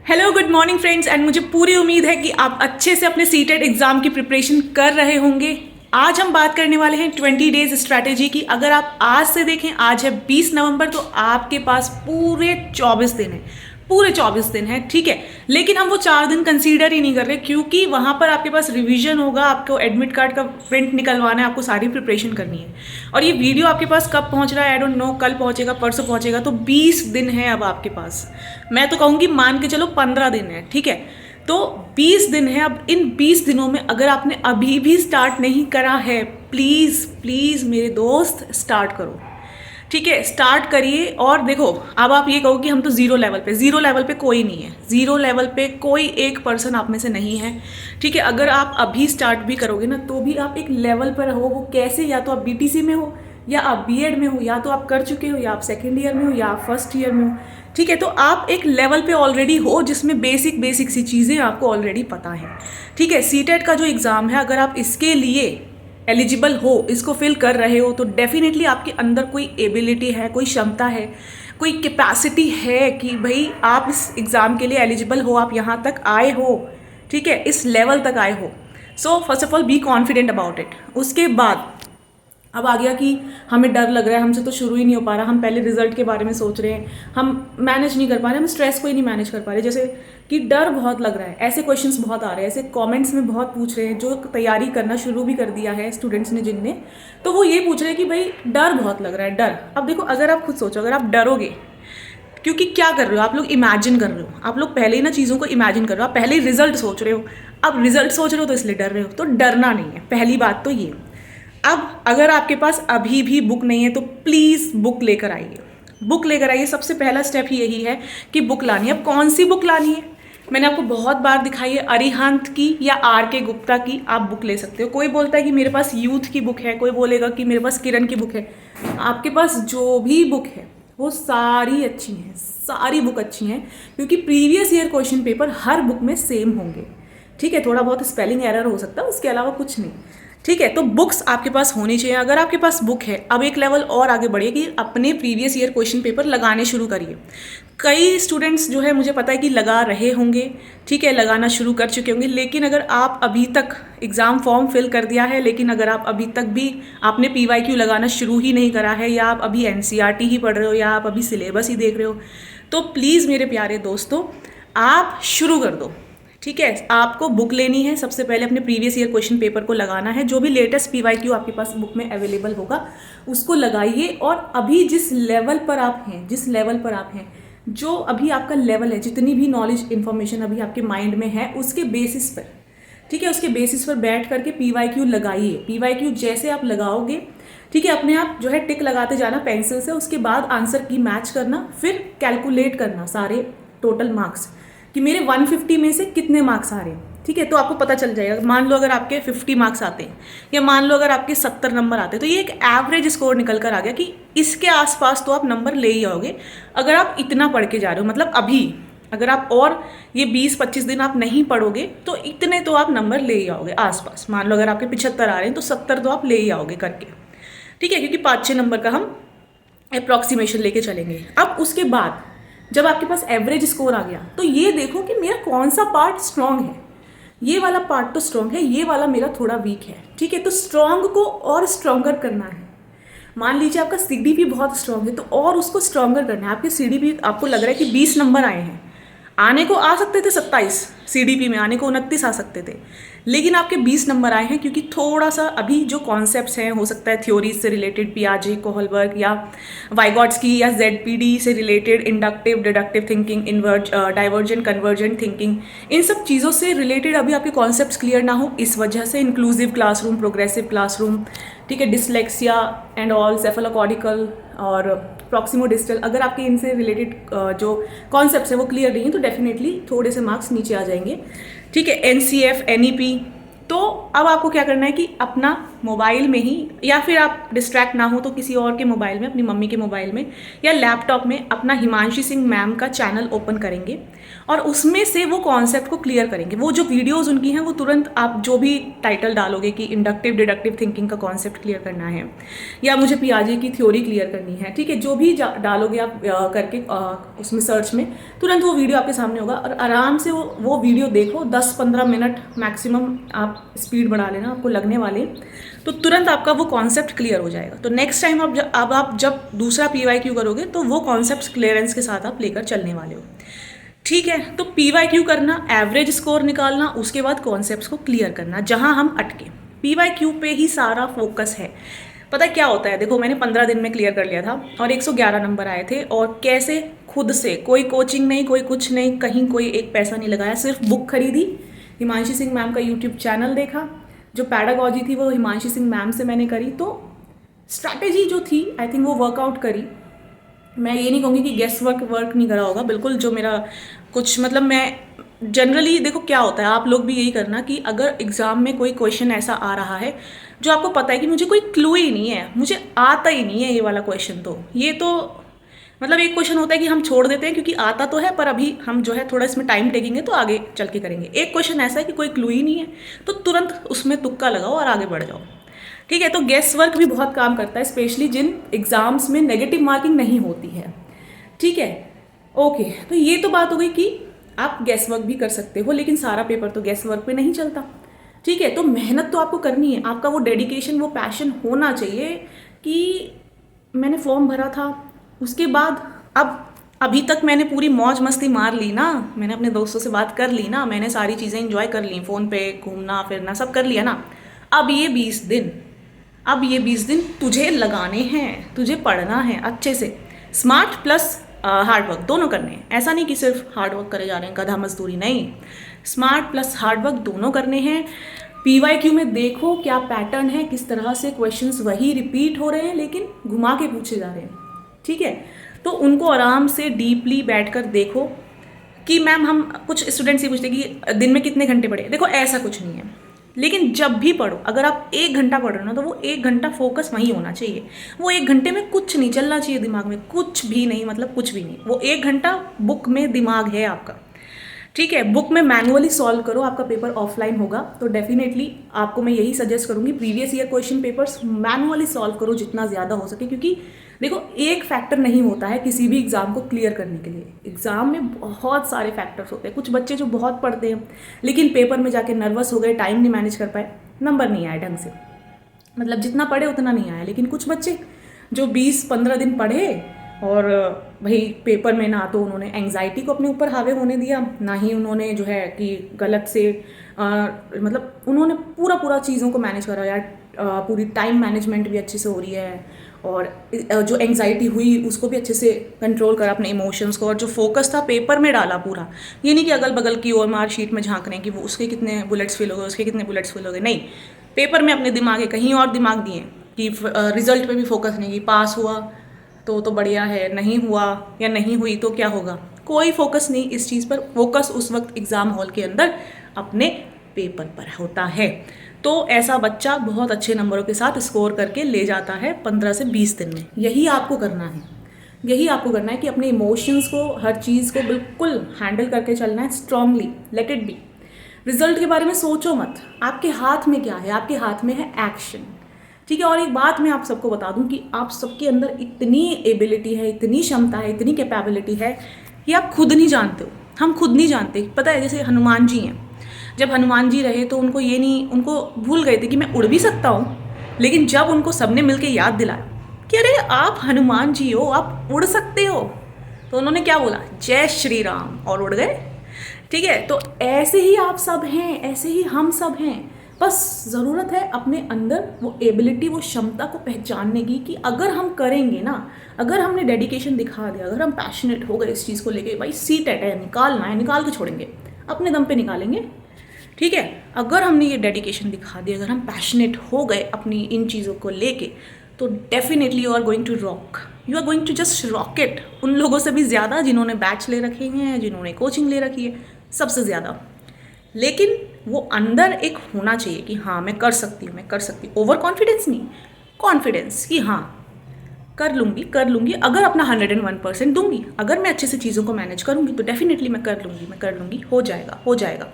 Hello good morning friends and मुझे पूरी उम्मीद है कि आप अच्छे से अपने सीटेट एग्जाम की प्रिपरेशन कर रहे होंगे। आज हम बात करने वाले हैं 20 डेज स्ट्रैटेजी की। अगर आप आज से देखें, आज है 20 नवंबर, तो आपके पास पूरे 24 दिन है, पूरे 24 दिन है, ठीक है। लेकिन हम वो 4 दिन कंसीडर ही नहीं कर रहे, क्योंकि वहाँ पर आपके पास रिवीजन होगा, आपको एडमिट कार्ड का प्रिंट निकलवाना है, आपको सारी प्रिपरेशन करनी है। और ये वीडियो आपके पास कब पहुँच रहा है आई डोंट नो, कल पहुँचेगा, परसों पहुँचेगा, तो 20 दिन है अब आपके पास। मैं तो कहूँगी मान के चलो 15 दिन है, ठीक है। तो 20 दिन है। अब इन 20 दिनों में अगर आपने अभी भी स्टार्ट नहीं करा है, प्लीज़ प्लीज़ मेरे दोस्त स्टार्ट करो, ठीक है। स्टार्ट करिए। और देखो, अब आप ये कहो कि हम तो ज़ीरो लेवल पे कोई नहीं है, ज़ीरो लेवल पे कोई एक पर्सन आप में से नहीं है, ठीक है। अगर आप अभी स्टार्ट भी करोगे ना, तो भी आप एक लेवल पर हो। वो कैसे? या तो आप बीटीसी में हो, या आप बीएड में हो, या तो आप कर चुके हो, या आप सेकेंड ईयर में हो, या आप फर्स्ट ईयर में हो, ठीक है। तो आप एक लेवल पे ऑलरेडी हो जिसमें बेसिक सी चीज़ें आपको ऑलरेडी पता है, ठीक है। सीटेट का जो एग्ज़ाम है, अगर आप इसके लिए एलिजिबल हो, इसको फिल कर रहे हो, तो डेफिनेटली आपके अंदर कोई एबिलिटी है, कोई क्षमता है, कोई कैपेसिटी है कि भाई आप इस एग्ज़ाम के लिए एलिजिबल हो, आप यहाँ तक आए हो, ठीक है, इस लेवल तक आए हो। So first of all be confident about it. उसके बाद अब आ गया कि हमें डर लग रहा है, हमसे तो शुरू ही नहीं हो पा रहा, हम पहले रिजल्ट के बारे में सोच रहे हैं, हम मैनेज नहीं कर पा रहे, हम स्ट्रेस को ही नहीं मैनेज कर पा रहे, जैसे कि डर बहुत लग रहा है। ऐसे क्वेश्चंस बहुत आ रहे हैं, ऐसे कमेंट्स में बहुत पूछ रहे हैं, जो तैयारी करना शुरू भी कर दिया है स्टूडेंट्स ने जिनने, तो वो ये पूछ रहे हैं कि भाई डर बहुत लग रहा है, डर। अब देखो, अगर आप खुद सोचो, अगर आप डरोगे, क्योंकि क्या कर रहे हो आप लोग, इमेजिन कर रहे हो, आप लोग पहले ही ना चीज़ों को इमेजिन कर रहे हो, आप पहले ही रिजल्ट सोच रहे हो। अब रिजल्ट सोच रहे हो तो इसलिए डर रहे हो, तो डरना नहीं है, पहली बात तो ये। अब अगर आपके पास अभी भी बुक नहीं है, तो प्लीज़ बुक लेकर आइए, बुक लेकर आइए। सबसे पहला स्टेप ही यही है कि बुक लानी है। अब कौन सी बुक लानी है? मैंने आपको बहुत बार दिखाई है, अरिहंत की या आर के गुप्ता की आप बुक ले सकते हो। कोई बोलता है कि मेरे पास यूथ की बुक है, कोई बोलेगा कि मेरे पास किरण की बुक है। आपके पास जो भी बुक है वो सारी अच्छी हैं, सारी बुक अच्छी हैं, क्योंकि प्रीवियस ईयर क्वेश्चन पेपर हर बुक में सेम होंगे, ठीक है। थोड़ा बहुत स्पेलिंग एरर हो सकता है, उसके अलावा कुछ नहीं, ठीक है। तो बुक्स आपके पास होनी चाहिए। अगर आपके पास बुक है, अब एक लेवल और आगे बढ़िए कि अपने प्रीवियस ईयर क्वेश्चन पेपर लगाने शुरू करिए। कई स्टूडेंट्स जो है, मुझे पता है कि लगा रहे होंगे, ठीक है, लगाना शुरू कर चुके होंगे। लेकिन अगर आप अभी तक एग्ज़ाम फॉर्म फिल कर दिया है, लेकिन अगर आप अभी तक भी आपने PYQ लगाना शुरू ही नहीं करा है, या आप अभी NCERT ही पढ़ रहे हो, या आप अभी सिलेबस ही देख रहे हो, तो प्लीज़ मेरे प्यारे दोस्तों, आप शुरू कर दो, ठीक है। आपको बुक लेनी है, सबसे पहले अपने प्रीवियस ईयर क्वेश्चन पेपर को लगाना है, जो भी लेटेस्ट PYQ आपके पास बुक में अवेलेबल होगा उसको लगाइए। और अभी जिस लेवल पर आप हैं, जिस लेवल पर आप हैं, जो अभी आपका लेवल है, जितनी भी नॉलेज इन्फॉर्मेशन अभी आपके माइंड में है, उसके बेसिस पर, ठीक है, उसके बेसिस पर बैठ करके PYQ लगाइए। PYQ जैसे आप लगाओगे, ठीक है, अपने आप जो है टिक लगाते जाना पेंसिल से, उसके बाद आंसर की मैच करना, फिर कैलकुलेट करना सारे टोटल मार्क्स कि मेरे 150 में से कितने मार्क्स आ रहे हैं, ठीक है। तो आपको पता चल जाएगा। मान लो अगर आपके 50 मार्क्स आते हैं, या मान लो अगर आपके 70 नंबर आते हैं, तो ये एक एवरेज स्कोर निकल कर आ गया कि इसके आसपास तो आप नंबर ले ही आओगे, अगर आप इतना पढ़ के जा रहे हो। मतलब अभी अगर आप और ये 20-25 दिन आप नहीं पढ़ोगे, तो इतने तो आप नंबर ले ही आओगे आसपास। मान लो अगर आपके 75 आ रहे हैं, तो 70 तो आप ले ही आओगे करके, ठीक है, क्योंकि 5-6 नंबर का हम अप्रॉक्सीमेशन लेके चलेंगे। अब उसके बाद जब आपके पास एवरेज स्कोर आ गया, तो ये देखो कि मेरा कौन सा पार्ट स्ट्रांग है। ये वाला पार्ट तो स्ट्रांग है, ये वाला मेरा थोड़ा वीक है, ठीक है। तो स्ट्रांग को और स्ट्रांगर करना है। मान लीजिए आपका CDP बहुत स्ट्रांग है, तो और उसको स्ट्रांगर करना है। आपके CDP आपको लग रहा है कि 20 नंबर आए हैं, आने को आ सकते थे 27, CDP में आने को 29 आ सकते थे, लेकिन आपके 20 नंबर आए हैं, क्योंकि थोड़ा सा अभी जो कॉन्सेप्ट्स हैं, हो सकता है थ्योरीज से रिलेटेड, पियाजे, कोहलबर्ग या वाइगॉट्स्की या ZPD से related, inductive deductive thinking, divergent convergent thinking, इन सब चीज़ों से रिलेटेड अभी आपके कॉन्सेप्ट्स क्लियर ना हो, इस वजह से इंक्लूसिव क्लासरूम, प्रोग्रेसिव क्लासरूम, ठीक है, डिसलेक्सिया एंड ऑल, सेफेलोकॉर्टिकल और प्रॉक्सिमोडिस्टल, अगर आपके इनसे रिलेटेड जो कॉन्सेप्ट्स हैं वो क्लियर नहीं है, तो डेफिनेटली थोड़े से मार्क्स नीचे आ जाएंगे, ठीक है। NCF, NEP, तो अब आपको क्या करना है कि अपना मोबाइल में ही, या फिर आप डिस्ट्रैक्ट ना हो तो किसी और के मोबाइल में, अपनी मम्मी के मोबाइल में या लैपटॉप में अपना हिमांशी सिंह मैम का चैनल ओपन करेंगे और उसमें से वो कॉन्सेप्ट को क्लियर करेंगे। वो जो वीडियोज़ उनकी हैं वो तुरंत आप जो भी टाइटल डालोगे कि इंडक्टिव डिडक्टिव थिंकिंग का कॉन्सेप्ट क्लियर करना है या मुझे पियाजे की थ्योरी क्लियर करनी है, ठीक है, जो भी डालोगे आप करके उसमें सर्च में, तुरंत वो वीडियो आपके सामने होगा और आराम से वो वीडियो देखो। 10-15 मिनट मैक्सिमम आप स्पीड बढ़ा लेना, आपको लगने वाले, तो तुरंत आपका वो कॉन्सेप्ट क्लियर हो जाएगा। तो नेक्स्ट टाइम आप जब दूसरा PYQ करोगे तो वो कॉन्सेप्ट क्लियरेंस के साथ आप लेकर चलने वाले हो, ठीक है। तो PYQ करना, एवरेज स्कोर निकालना, उसके बाद कॉन्सेप्ट्स को क्लियर करना जहां हम अटके। PYQ पे ही सारा फोकस है। पता क्या होता है, देखो मैंने 15 दिन में क्लियर कर लिया था और 111 नंबर आए थे, और कैसे, खुद से, कोई कोचिंग नहीं, कोई कुछ नहीं, कहीं कोई एक पैसा नहीं लगाया, सिर्फ बुक खरीदी, हिमांशी सिंह मैम का यूट्यूब चैनल देखा, जो पैडागॉजी थी वो हिमांशी सिंह मैम से मैंने करी, तो स्ट्रैटेजी जो थी आई थिंक वो वर्कआउट करी। मैं ये नहीं कहूँगी कि गेस वर्क नहीं करा होगा, बिल्कुल जो मेरा कुछ मतलब, मैं जनरली, देखो क्या होता है, आप लोग भी यही करना कि अगर एग्ज़ाम में कोई क्वेश्चन ऐसा आ रहा है जो आपको पता है कि मुझे कोई क्लू ही नहीं है, मुझे आता ही नहीं है ये वाला क्वेश्चन, तो ये तो मतलब एक क्वेश्चन होता है कि हम छोड़ देते हैं क्योंकि आता तो है पर अभी हम जो है थोड़ा इसमें टाइम टेकेंगे तो आगे चल के करेंगे। एक क्वेश्चन ऐसा है कि कोई क्लू ही नहीं है, तो तुरंत उसमें तुक्का लगाओ और आगे बढ़ जाओ, ठीक है। तो गेस वर्क भी बहुत काम करता है, स्पेशली जिन एग्जाम्स में नेगेटिव मार्किंग नहीं होती है, ठीक है। ओके, तो ये तो बात हो गई कि आप गेस वर्क भी कर सकते हो, लेकिन सारा पेपर तो गेस वर्क पे नहीं चलता, ठीक है। तो मेहनत तो आपको करनी है, आपका वो डेडिकेशन, वो पैशन होना चाहिए कि मैंने फॉर्म भरा था, उसके बाद अभी तक मैंने पूरी मौज मस्ती मार ली ना, मैंने अपने दोस्तों से बात कर ली ना, मैंने सारी चीज़ें एंजॉय कर ली, फ़ोन पे घूमना फिरना सब कर लिया ना, अब ये 20 दिन तुझे लगाने हैं, तुझे पढ़ना है अच्छे से, स्मार्ट प्लस हार्डवर्क दोनों करने हैं। ऐसा नहीं कि सिर्फ हार्डवर्क करे जा रहे हैं, गधा मजदूरी नहीं, स्मार्ट प्लस हार्डवर्क दोनों करने हैं। PYQ में देखो क्या पैटर्न है, किस तरह से क्वेश्चंस वही रिपीट हो रहे हैं लेकिन घुमा के पूछे जा रहे हैं, ठीक है। तो उनको आराम से डीपली बैठकर देखो कि मैम, हम कुछ स्टूडेंट्स ही पूछते कि दिन में कितने घंटे पढ़े, देखो ऐसा कुछ नहीं है, लेकिन जब भी पढ़ो, अगर आप 1 घंटा पढ़ रहे हो ना, तो वो 1 घंटा फोकस वहीं होना चाहिए। वो 1 घंटे में कुछ नहीं चलना चाहिए दिमाग में, कुछ भी नहीं, मतलब कुछ भी नहीं। वो 1 घंटा बुक में दिमाग है आपका, ठीक है। बुक में मैनुअली सॉल्व करो, आपका पेपर ऑफलाइन होगा तो डेफिनेटली आपको मैं यही सजेस्ट करूंगी, previous year question papers manually solve करो जितना ज़्यादा हो सके, क्योंकि देखो एक फैक्टर नहीं होता है किसी भी एग्ज़ाम को क्लियर करने के लिए, एग्ज़ाम में बहुत सारे फैक्टर्स होते हैं। कुछ बच्चे जो बहुत पढ़ते हैं लेकिन पेपर में जाके नर्वस हो गए, टाइम नहीं मैनेज कर पाए, नंबर नहीं आए ढंग से, मतलब जितना पढ़े उतना नहीं आया। लेकिन कुछ बच्चे जो 20-15 दिन पढ़े और भाई पेपर में ना तो उन्होंने एंग्जाइटी को अपने ऊपर हावी होने दिया, ना ही उन्होंने जो है कि गलत से मतलब उन्होंने पूरा चीज़ों को मैनेज करा यार, पूरी टाइम मैनेजमेंट भी अच्छे से हो रही है और जो एंग्जाइटी हुई उसको भी अच्छे से कंट्रोल करा अपने इमोशंस को, और जो फोकस था पेपर में डाला पूरा। ये नहीं कि अगल बगल की और मार्कशीट में झांक रहे हैं कि वो उसके कितने बुलेट्स फिल हो गए, उसके कितने बुलेट्स फिल हो गए, नहीं, पेपर में अपने दिमाग है कहीं और दिमाग दिए कि रिजल्ट पे भी फोकस नहीं, कि पास हुआ तो बढ़िया है, नहीं हुआ या नहीं हुई तो क्या होगा, कोई फोकस नहीं इस चीज़ पर। फोकस उस वक्त एग्ज़ाम हॉल के अंदर अपने पेपर पर होता है। तो ऐसा बच्चा बहुत अच्छे नंबरों के साथ स्कोर करके ले जाता है 15 से 20 दिन में। यही आपको करना है, यही आपको करना है कि अपने इमोशंस को, हर चीज़ को बिल्कुल हैंडल करके चलना है strongly, let it be. Result के बारे में सोचो मत, आपके हाथ में क्या है, आपके हाथ में है एक्शन, ठीक है। और एक बात मैं आप सबको बता दूं कि आप सबके अंदर इतनी एबिलिटी है, इतनी क्षमता है, इतनी कैपेबिलिटी है कि आप खुद नहीं जानते हो, हम खुद नहीं जानते। पता है, जैसे हनुमान जी हैं, जब हनुमान जी रहे तो उनको ये नहीं, उनको भूल गए थे कि मैं उड़ भी सकता हूँ, लेकिन जब उनको सबने मिलकर याद दिलाया कि अरे आप हनुमान जी हो, आप उड़ सकते हो, तो उन्होंने क्या बोला, जय श्री राम, और उड़ गए, ठीक है। तो ऐसे ही आप सब हैं, ऐसे ही हम सब हैं, बस ज़रूरत है अपने अंदर वो एबिलिटी, वो क्षमता को पहचानने की कि अगर हम करेंगे ना, अगर हमने डेडिकेशन दिखा दिया, अगर हम पैशनेट हो गए इस चीज़ को लेके, भाई सीटेट है, निकालना है, निकाल के छोड़ेंगे, अपने दम पे निकालेंगे, ठीक है। अगर हमने ये डेडिकेशन दिखा दिया, अगर हम पैशनेट हो गए अपनी इन चीज़ों को लेके, तो definitely you are going to rock, you are going to just rocket. उन लोगों से भी ज़्यादा जिन्होंने बैच ले रखे हैं, जिन्होंने कोचिंग ले रखी है, सबसे ज़्यादा। लेकिन वो अंदर एक होना चाहिए कि हाँ मैं कर सकती हूँ, मैं कर सकती हूँ। ओवर कॉन्फिडेंस नहीं, कॉन्फिडेंस कि हाँ कर लूँगी अगर अपना 101% दूंगी, अगर मैं अच्छे से चीज़ों को मैनेज करूँगी तो डेफिनेटली मैं कर लूँगी, हो जाएगा।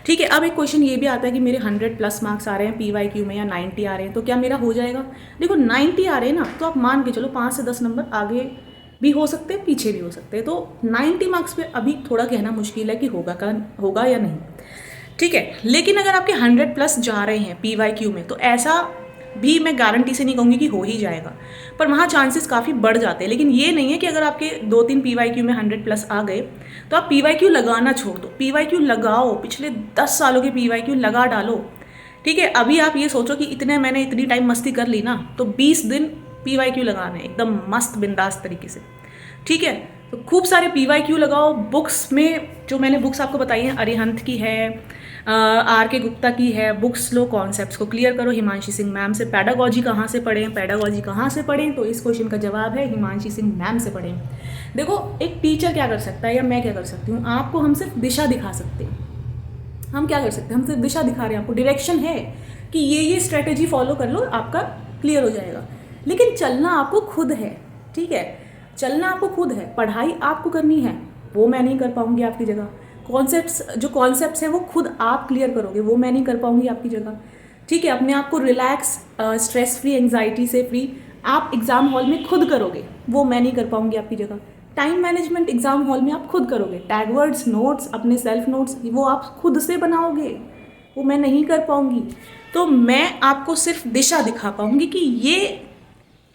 ठीक है, अब एक क्वेश्चन ये भी आता है कि मेरे 100+ मार्क्स आ रहे हैं PYQ में या 90 आ रहे हैं तो क्या मेरा हो जाएगा? देखो 90 आ रहे हैं ना तो आप मान के चलो 5 से 10 नंबर आगे भी हो सकते हैं, पीछे भी हो सकते हैं। तो 90 मार्क्स पे अभी थोड़ा कहना मुश्किल है कि होगा या नहीं। ठीक है, लेकिन अगर आपके 100+ जा रहे हैं PYQ में तो ऐसा भी मैं गारंटी से नहीं कहूँगी कि हो ही जाएगा, पर वहाँ चांसेस काफ़ी बढ़ जाते हैं। लेकिन ये नहीं है कि अगर आपके 2-3 PYQ में 100+ आ गए तो आप PYQ लगाना छोड़ दो। PYQ लगाओ, पिछले 10 सालों के PYQ लगा डालो। ठीक है, अभी आप ये सोचो कि मैंने इतनी टाइम मस्ती कर ली ना, तो 20 दिन PYQ लगाना है एकदम मस्त बिंदास तरीके से। ठीक है, तो खूब सारे PYQ लगाओ। बुक्स में जो मैंने बुक्स आपको बताई हैं, अरिहंत की है, RK गुप्ता की है, बुक्स लो, कॉन्सेप्ट्स को क्लियर करो हिमांशी सिंह मैम से। पैडागॉजी कहाँ से पढ़ें? तो इस क्वेश्चन का जवाब है हिमांशी सिंह मैम से पढ़ें। देखो एक टीचर क्या कर सकता है या मैं क्या कर सकती हूँ, आपको हम सिर्फ दिशा दिखा सकते हैं। हम क्या कर सकते हैं, हम सिर्फ दिशा दिखा रहे हैं, आपको डायरेक्शन है कि ये स्ट्रेटेजी फॉलो कर लो, आपका क्लियर हो जाएगा। लेकिन चलना आपको खुद है। ठीक है, चलना आपको खुद है, पढ़ाई आपको करनी है, वो मैं नहीं कर पाऊंगी आपकी जगह। कॉन्सेप्ट्स हैं वो खुद आप क्लियर करोगे, वो मैं नहीं कर पाऊंगी आपकी जगह। ठीक है, अपने आप को रिलैक्स, स्ट्रेस फ्री, एंग्जाइटी से फ्री आप एग्जाम हॉल में खुद करोगे, वो मैं नहीं कर पाऊंगी आपकी जगह। टाइम मैनेजमेंट एग्जाम हॉल में आप खुद करोगे। टैग वर्ड्स, नोट्स, अपने सेल्फ नोट्स वो आप खुद से बनाओगे, वो मैं नहीं कर पाऊंगी। तो मैं आपको सिर्फ दिशा दिखा पाऊंगी कि ये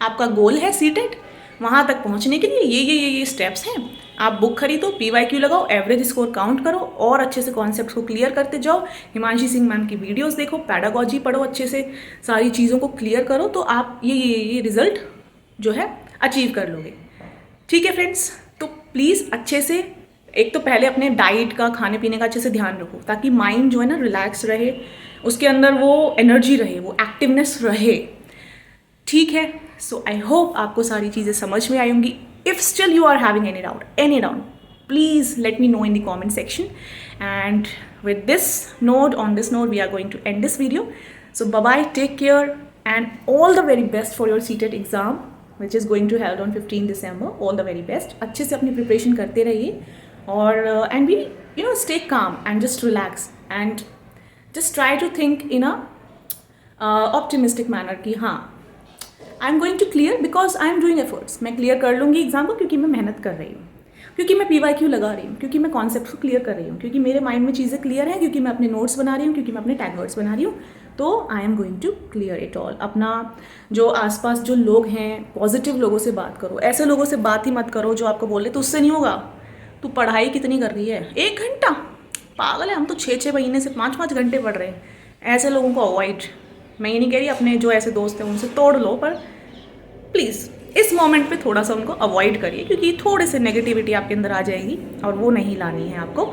आपका गोल है सीटेट, वहाँ तक पहुँचने के लिए ये स्टेप्स हैं। आप बुक खरीदो, PYQ लगाओ, एवरेज स्कोर काउंट करो और अच्छे से कॉन्सेप्ट को क्लियर करते जाओ। हिमांशी सिंह मैम की वीडियोस देखो, पैडागॉजी पढ़ो, अच्छे से सारी चीज़ों को क्लियर करो, तो आप ये रिजल्ट जो है अचीव कर लोगे। ठीक है फ्रेंड्स, तो प्लीज़ अच्छे से एक तो पहले अपने डाइट का, खाने पीने का अच्छे से ध्यान रखो ताकि माइंड जो है ना रिलैक्स रहे, उसके अंदर वो एनर्जी रहे, वो एक्टिवनेस रहे। ठीक है, सो आई होप आपको सारी चीज़ें समझ में आई होंगी। If still you are having any doubt, please let me know in the comment section. And with this note, we are going to end this video. So bye-bye, take care, and all the very best for your CTET exam, which is going to held on 15 December. All the very best. अच्छे से अपनी preparation करते रहिए और and be stay calm and just relax and just try to think in a optimistic manner कि हाँ I am going to clear because I am doing efforts. मैं clear कर लूँगी एग्जाम को क्योंकि मैं मेहनत कर रही हूँ, क्योंकि मैं PYQ लगा रही हूँ, क्योंकि मैं कॉन्सेप्ट को क्लियर कर रही हूँ, क्योंकि मेरे माइंड में चीज़ें क्लियर हैं, क्योंकि मैं अपने नोट्स बना रही हूँ, क्योंकि मैं अपने टैग वर्ड्स बना रही हूँ। तो I am going to clear it all. अपना जो आसपास जो लोग हैं, पॉजिटिव लोगों से बात करो, ऐसे लोगों से बात ही मत करो जो आपको बोले तो उससे नहीं होगा। तू पढ़ाई कितनी कर रही है, 1 घंटा, पागल है, हम तो 6-6 महीने से 5-5 घंटे पढ़ रहे हैं। ऐसे लोगों को अवॉइड, मैं ये नहीं कह रही अपने जो ऐसे दोस्त हैं उनसे तोड़ लो, पर प्लीज़ इस मोमेंट पे थोड़ा सा उनको अवॉइड करिए क्योंकि थोड़े से नेगेटिविटी आपके अंदर आ जाएगी और वो नहीं लानी है आपको।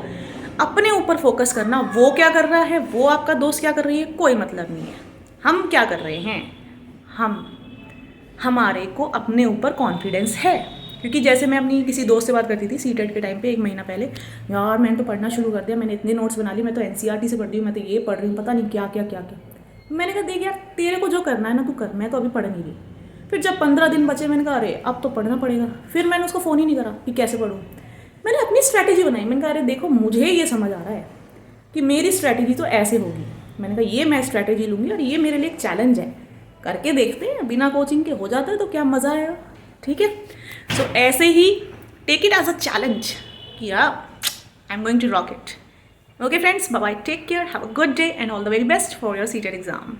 अपने ऊपर फोकस करना, वो क्या कर रहा है, वो आपका दोस्त क्या कर रही है, कोई मतलब नहीं है। हम क्या कर रहे हैं, हमारे को अपने ऊपर कॉन्फिडेंस है। क्योंकि जैसे मैं अपनी किसी दोस्त से बात करती थी सीटेट के टाइम पे 1 महीना पहले, यार मैंने तो पढ़ना शुरू कर दिया, मैंने इतने नोट्स बना लिए, मैं तो NCERT से पढ़ रही हूँ, मैं तो ये पढ़ रही हूँ, पता नहीं क्या क्या क्या क्या। मैंने कहा देख यार, तेरे को जो करना है ना तू कर, मैं तो अभी पढ़ नहीं रही। फिर जब 15 दिन बचे, मैंने कहा अरे अब तो पढ़ना पड़ेगा। फिर मैंने उसको फ़ोन ही नहीं करा कि कैसे पढ़ूँ। मैंने अपनी स्ट्रैटेजी बनाई। मैंने कहा अरे देखो, मुझे ये समझ आ रहा है कि मेरी स्ट्रैटेजी तो ऐसे होगी। मैंने कहा ये मैं स्ट्रैटेजी लूँगी और ये मेरे लिए एक चैलेंज है, करके देखते हैं, बिना कोचिंग के हो जाता है तो क्या मज़ा आएगा। ठीक है, सो ऐसे ही take it as a challenge कि I am going to rock it. Okay friends, bye bye, take care, have a good day and all the very best for your CTET exam.